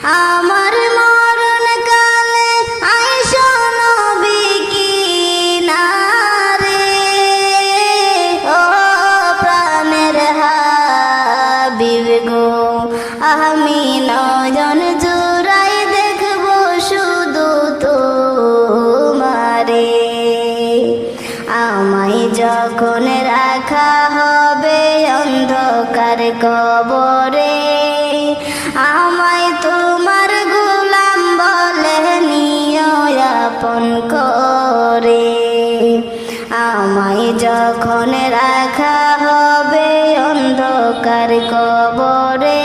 আমার মরণ কালে আইসো নবী কিনারে, ও প্রাণের হাবিব গো, আমি নয়ন জুড়াই দেখব শুধু তোমারে। আমায় যখন রাখা হবে অন্ধকার কবরে, আমায় তোমার গোলাম বলে নিও আপন করে। আমায় যখন রাখা হবে অন্ধকার কবরে,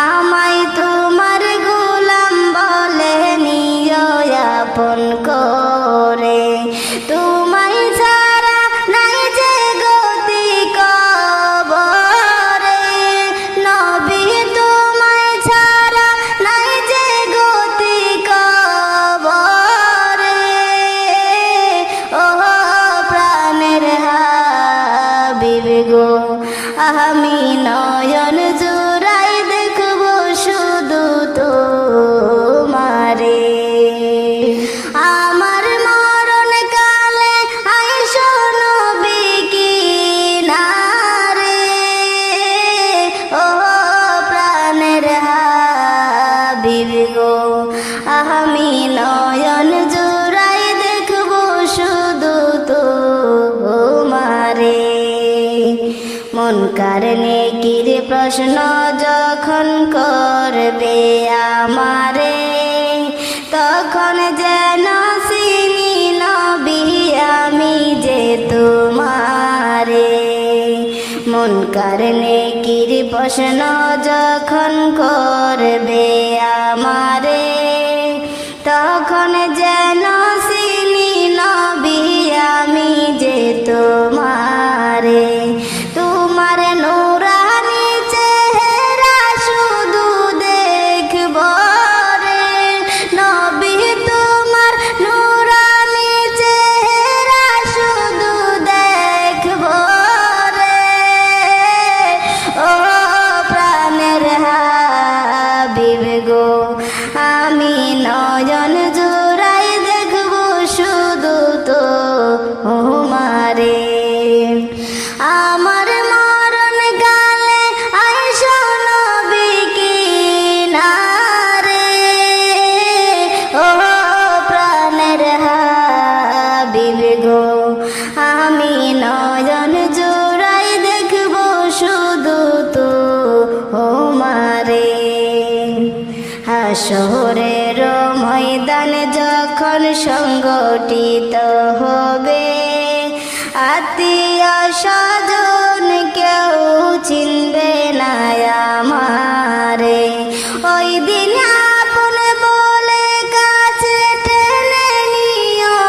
আমায় তোমার গোলাম বলে নিও আপন করে। তোমায় ছাড়া নাই যে গতি কবরে, নবী তোমায় ছাড়া নাই যে গতি কবরে। ও প্রাণের হাবিব গো, আমি নয়ন জুড়াই দেখব শুধু তোমারে। আমার মরণ কালে আইসো নবী কিনারে, ও প্রাণের হাবিব গো, আমি নয়ন জুড়াই দেখব শুধু তোমারে। মুনকার নেকির প্রশ্ন যখন করবে আমারে, তখন যেন চিনি নবী আমি যে তোমারে। মুনকার নেকির প্রশ্ন যখন করবে আমারে, তখন যেন চিনি নবী আমি যে তোমারে। তোমার নূরানি চেহারা শুধু দেখব রে, নবী তোমার নূরানি চেহারা শুধু দেখব রে। ও প্রাণের হাবিব গো, আমি নয়ন জুড়াই দেখব শুধু তোমারে। আমার মরণ কালে আইসো নবী কিনারে, ও প্রাণের হাবিব গো, আমি নয়ন জুড়াই দেখব শুধু তোমারে। হাসরের ময়দান যখন সংগঠিত হবে, আত্মীয় স্বজন কেউ চিনবে না আমারে। ওই দিন আপন বলে কাছে টেনে নিও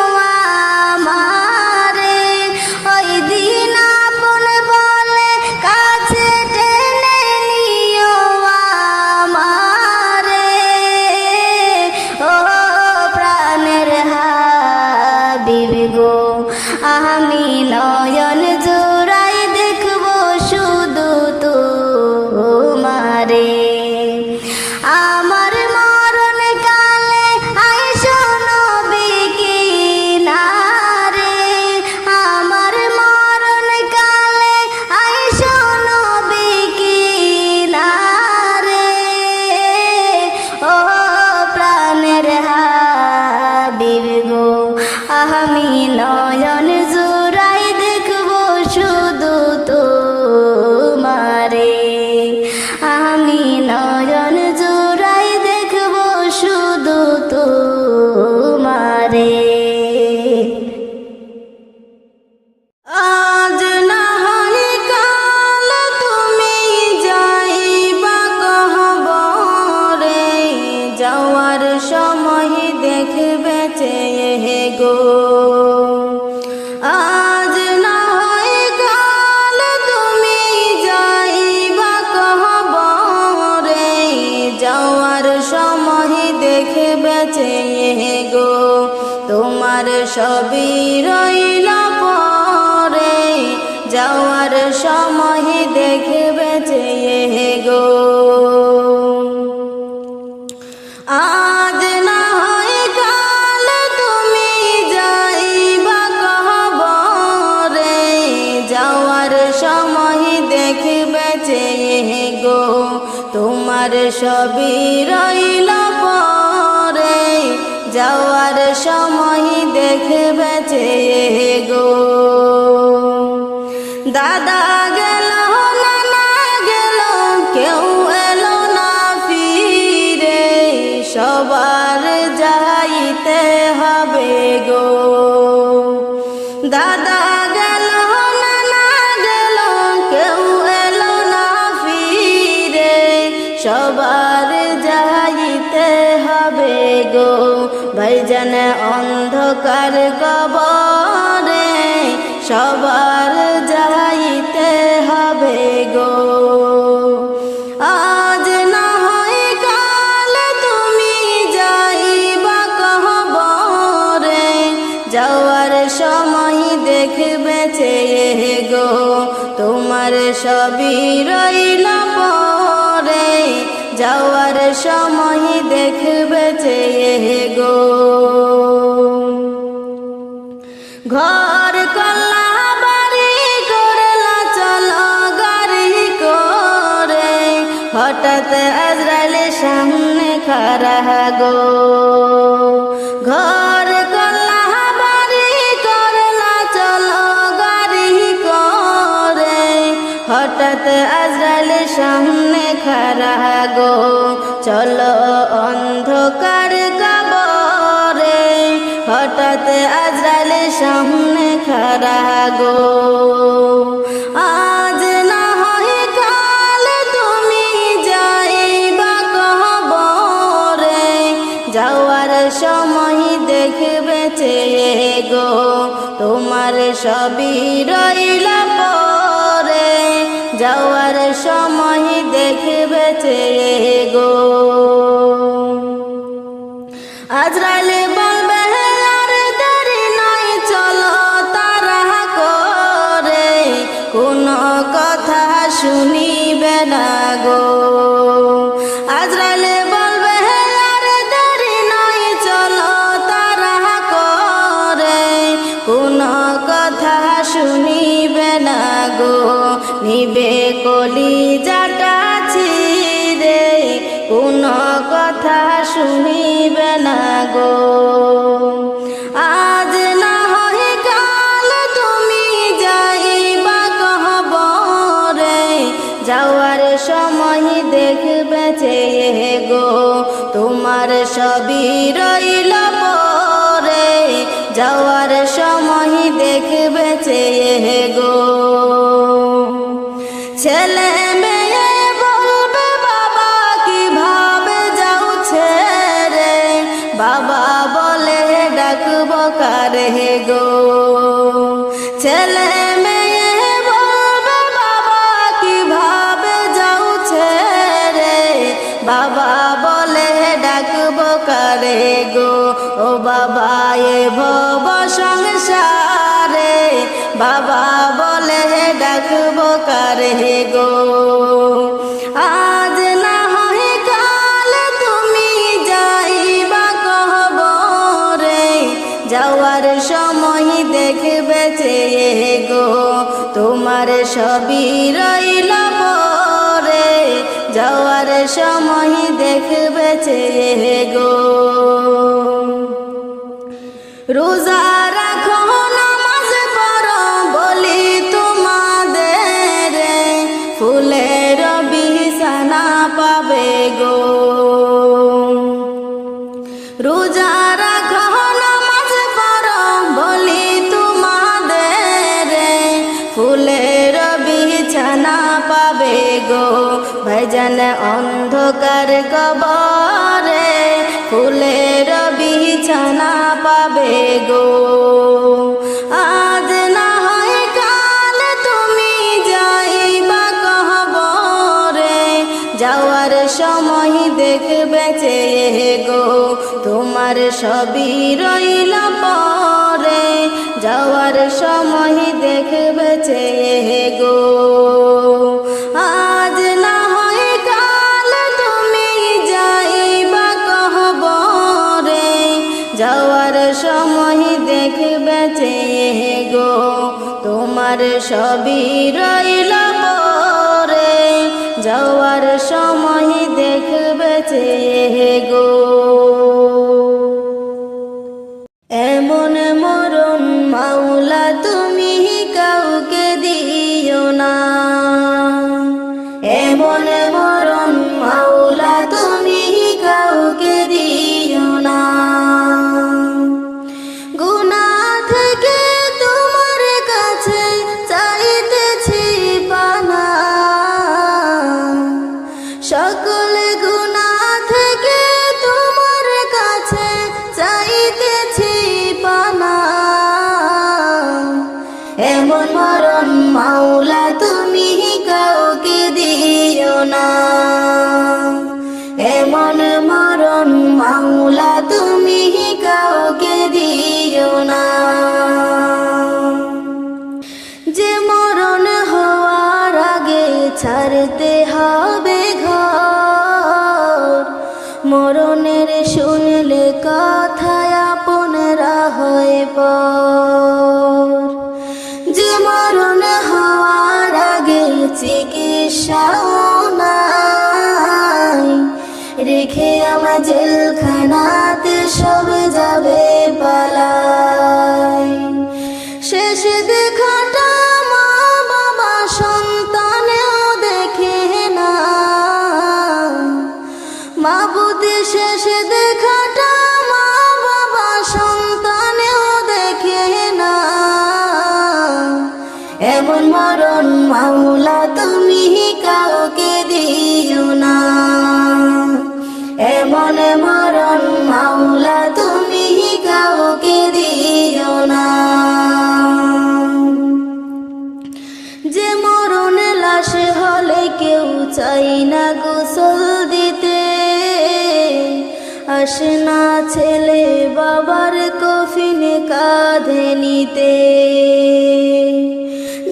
আমারে, ওই দিন আপন বলে কাছে টেনে নিও আমারে। ও প্রাণের হাবিব গো, আমি নয়ন জুড়াই দেখব শুধু তোমারে। আমার মরণ কালে আইসো নবী কিনারে, আমার মরণ কালে আইসো নবী কিনারে। ও প্রাণের হাবিব গো, আমি নয়ন জুড়াই দেখব শুধু তোমারে। আমি নয়ন জুড়াই দেখব শুধু তোমারে। আজ না হয় কাল তুমি যাইবা কহবরে, যাওয়ার সময় দেখবে চেয়ে গো। আজ না হয় কাল তুমি যাইবা কহবরে, যাওয়ার সময় দেখবে চেয়ে গো। তোমার সবই রইল পরে, যাওয়ার সময় দেখবে চেয়ে গো। সবই রইল পরে, যাওয়ার সময় দেখবে চেয়ে গো। দাদা গেল নানা গেল, কেউ এলো না ফিরে, সবার যাইতে হবে গো। দাদা গেল নানা গেল, কেউ এলো না ফিরে, সবার যাইতে হবে গো। ভাইজান অন্ধকার কবরে, সবার যাইতে হবে গো। আজ না হয় কাল তুমি যাইবা কবরে, যাওয়ার সময় দেখবে চেয়ে গো। তোমার সবই রইল পরে, যাওয়ার সময় দেখবে চেয়ে গো। ঘর কল্লা বাড়ি করলা চলো গাড়ি করে, হঠাৎ আজরাইল সামনে খাড়া গো। ঘর কল্লা বাড়ি করলা চলো গাড়ি করে, হঠাৎ আজরাইল সামনে খাড়া গো। চলো অন্ধকার কবরে, হঠাৎ আজরাইল সামনে খাড়া গো। আজ না হয় কাল তুমি যাইবা কবরে, যাওয়ার সময় দেখবে চেয়ে গো। তোমার সবই রইল পরে, যাওয়ার সময় দেখবে চেয়ে গো। আজরাইল বলবে আর দেরি নাই, চলো তাড়া করে, কোনো কথা শুনিবে না গো। আজরাইল বলবে আর দেরি নাই, চলো তাড়া করে, কোনো কথা শুনিবে না গো। নিবে কলিজাটা ছিঁড়ে, কোনো কথা শুনিবে না গো। আজ না হয় কাল তুমি যাইবা কবরে, যাওয়ার সময় দেখবে চেয়ে গো। তোমার সবই রইল পরে, যাওয়ার সময় দেখবে চেয়ে গো। ছেলে মেয়ে বলবে বাবা কিভাবে যাও ছেড়ে, বাবা বলে ডাকবো কারে গো। ছেলে মেয়ে বলবে বাবা কিভাবে যাও ছেড়ে, বাবা বলে ডাকবো কারে গো। ও বাবা এ ভব সংসারে, বাবা বলে ডাকবো কারে গো। আজ না হয় কাল তুমি যাইবা কবরে, যাওয়ার সময় দেখবে চেয়ে গো। তোমার সবই রইল পরে, যাওয়ার সময় দেখবে চেয়ে গো। রোজা রাখো নামাজ পড়ো বলি তোমাদের, ফুলের বিছানা পাবে গো। রোজা রাখো নামাজ পড়ো বলি তোমাদের, ফুলের বিছানা পাবে গো। ভাইজান অন্ধকার কবরে, ফুলের বিছানা পাবে গো। আজ না হয় কাল তুমি যাইবা কবরে, যাওয়ার সময় দেখবে চেয়ে গো। তোমার সবই রইল পরে, যাওয়ার সময় দেখবে চেয়ে গো। আজ না হয় কাল তুমি যাইবা কবরে, যাওয়ার সময় দেখবে চেয়ে গো। তোমার সবই রইল পরে, যাওয়ার সময় দেখবে বেঁচে গো। এমন মরণ মাওলা তুমি কাউকে দিও না, এমন মরণ মাওলা তুমি কাউকে দিও না। গুনাহ থেকে তোমার কাছে চাইতেছি পানা, সকল গুনাহ থেকে তোমার কাছে চাইতেছি পানা। এমন মরণ মাওলা তুমি কাউকে দিও না, এমন মরণ মাওলা তুমি কাউকে দিও না। যে মরণ হওয়ার আগে ছাড়তে হবে ঘর, মরণের শুনলে কথায় আপনরা হয় পর। যে মরণ হওয়ার আগে চিকিৎসাও নাই, রেখে আমার জেলখানাতে সব যাবে পালাই। শেষ দেখাটা মা বাবা সন্তানেও দেখে না, মাবুদ শেষ দেখাটা মা বাবা সন্তানেও দেখে না। এমন মরণ মাওলা তুমি কাউকে দিও না, এমন মরণ মাওলা তুমি কাউকে দিও না। যে মরণ লাশ হলে কেউ চাই না গোসল দিতে, আসে না ছেলে বাবার কফিন কাঁধে নিতে।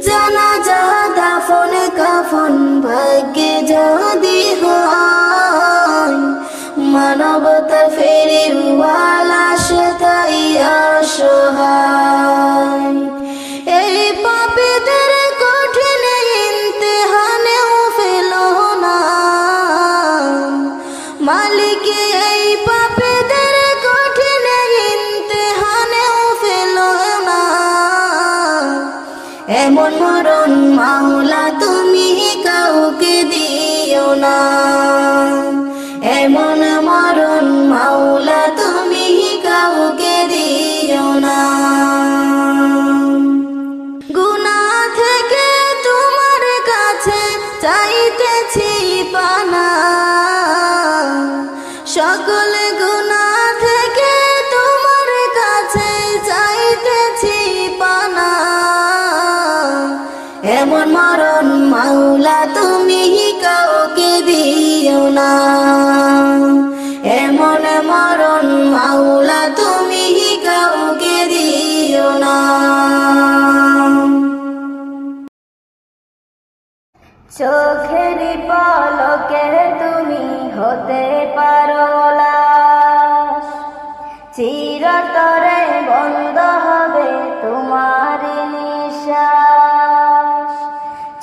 জানাজা দাফন কাফন ভাগ্যে যদি হয়, মানবতা ফেরিওয়ালা সে তাই অসহায়। এই পাপীদের কঠিন ইমতিহানেও ফেল না, মালিক এই পাপীদের কঠিন ইমতিহানেও ফেল না। এমন মরণ মাওলা তুমি কাউকে দিও না, এমন মরণ মাওলা তুমি কাউকে দিও না। গুনাহ থেকে তোমার কাছে চাইতেছি পানা, সকল গুনাহ থেকে তোমার কাছে চাইতেছি পানা। এমন মরণ মাওলা তুমি কাউকে দিও না, এমন মরণ মাওলা তুমি কাউকে দিও না। চোখের পলকে তুমি হতে পারো লাশ, চিরতরে বন্ধ হবে তোমার নিঃশ্বাস।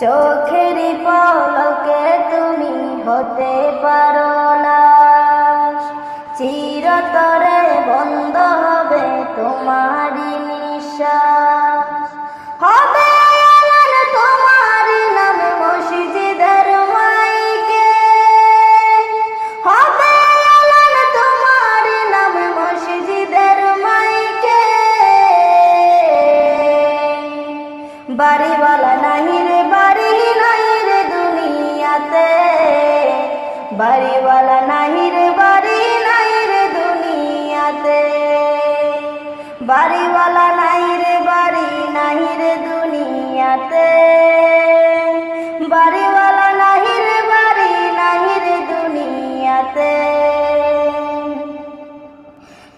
চোখের পলকে তুমি হতে পারো লাশ, চিরতরে বন্ধ হবে তোমার নিঃশ্বাস। হবে এলান তোমার নামে মসজিদের মাইকে, হবে এলান তোমার নামে মসজিদের মাইকে। বাড়িওয়ালা নাহি রে বাড়ি নাই রে দুনিয়াতে, বাড়িওয়ালা নাহি রে বাড়ি নাই রে দুনিয়াতে। বাড়িওয়ালা নাই রে বাড়ি নাই রে দুনিয়াতে, বাড়িওয়ালা নাহি রে বাড়ি নাই রে দুনিয়াতে।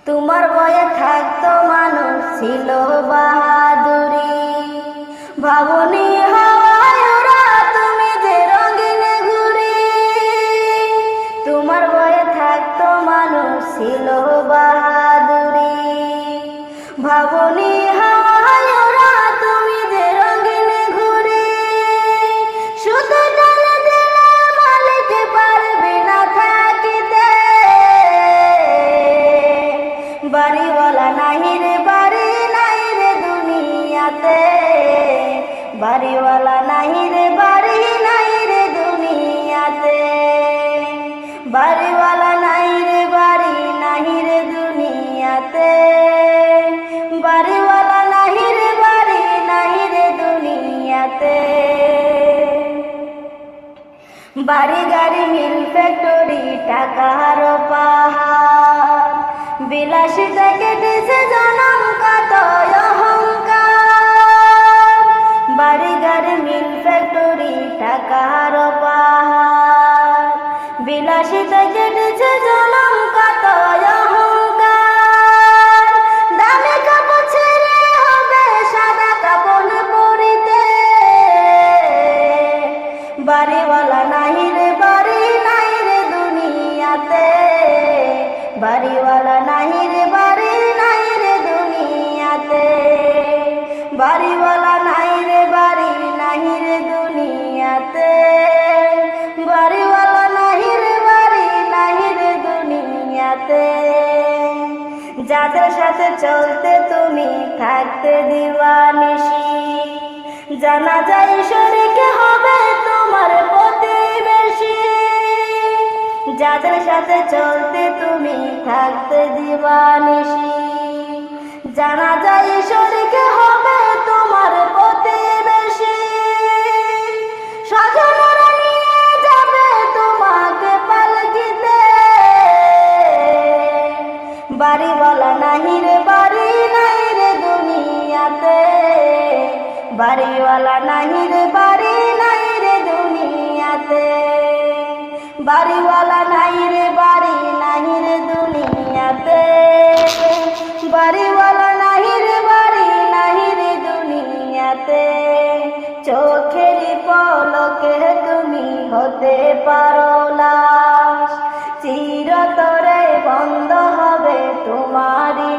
তোমার বয়ে থাকতো মানুষ ছিল বাহাদুরি, ভাবনি হাওয়ায় ওরা তুমি যে রঙিন ঘুরি। তোমার বয়ে থাকতো মানুষ ছিল বাহাদুরি, ভাবনি হাওয়ায় ওরা তুমি যে রঙিন ঘুরি। শুধু জানে দিলে মালিক পারবি না থাকিতে, বাড়িওয়ালা নাহি রে বাড়ি নাই রে দুনিয়াতে, বাড়িওয়ালা নাই রে বাড়ি নাহি রে দুনিয়াতে, বাড়িওয়ালা নাহি রে বাড়ি নাহি রে দুনিয়াতে। বাড়ি গাড়ি মিল ফ্যাক্টরি টাকার পাহাড়, বিলাসিতা কেটেছে জনম কত অহংকার। বাড়ি গাড়ি মিল ফ্যাক্টরি টাকার পাহাড়, বিলাসিতা কেটেছে জনম কত অহংকার। দামি কাপড় ছেড়ে হবে সাদা কাপড় পরিতে, বাড়িওয়ালা নাহি রে বাড়ি নাই রে দুনিয়াতে, বাড়িওয়ালা নাহি রে বাড়ি নাই রে দুনিয়াতে, বাড়িওয়ালা নাই রে বাড়ি নাহি রে দুনিয়াতে, বাড়িওয়ালা নাহি রে বাড়ি নাহি রে দুনিয়াতে। যাদের সাথে চলতে তুমি থাকতে দিওয়ানিশি, জানা যায় শরীক হবে তোমার প্রতিবেশী। যাদের সাথে চলতে তুমি থাকতে দিওয়ানিশি, জানা যায় শরীক হবে তোমার প্রতিবেশী। স্বজনরা নিয়ে যাবে তোমাকে পালকিতে, বাড়িওয়ালা নাহি রে বাড়ি নাই রে দুনিয়াতে, বাড়িওয়ালা নাহি রে বাড়ি নাই রে দুনিয়াতে, বাড়িওয়ালা নাই রে বাড়ি নাহি রে দুনিয়াতে, বাড়িওয়ালা নাহি রে বাড়ি নাহি রে দুনিয়াতে। চোখের পলকে তুমি হতে পারো লাশ, চিরতরে বন্ধ হবে তোমারি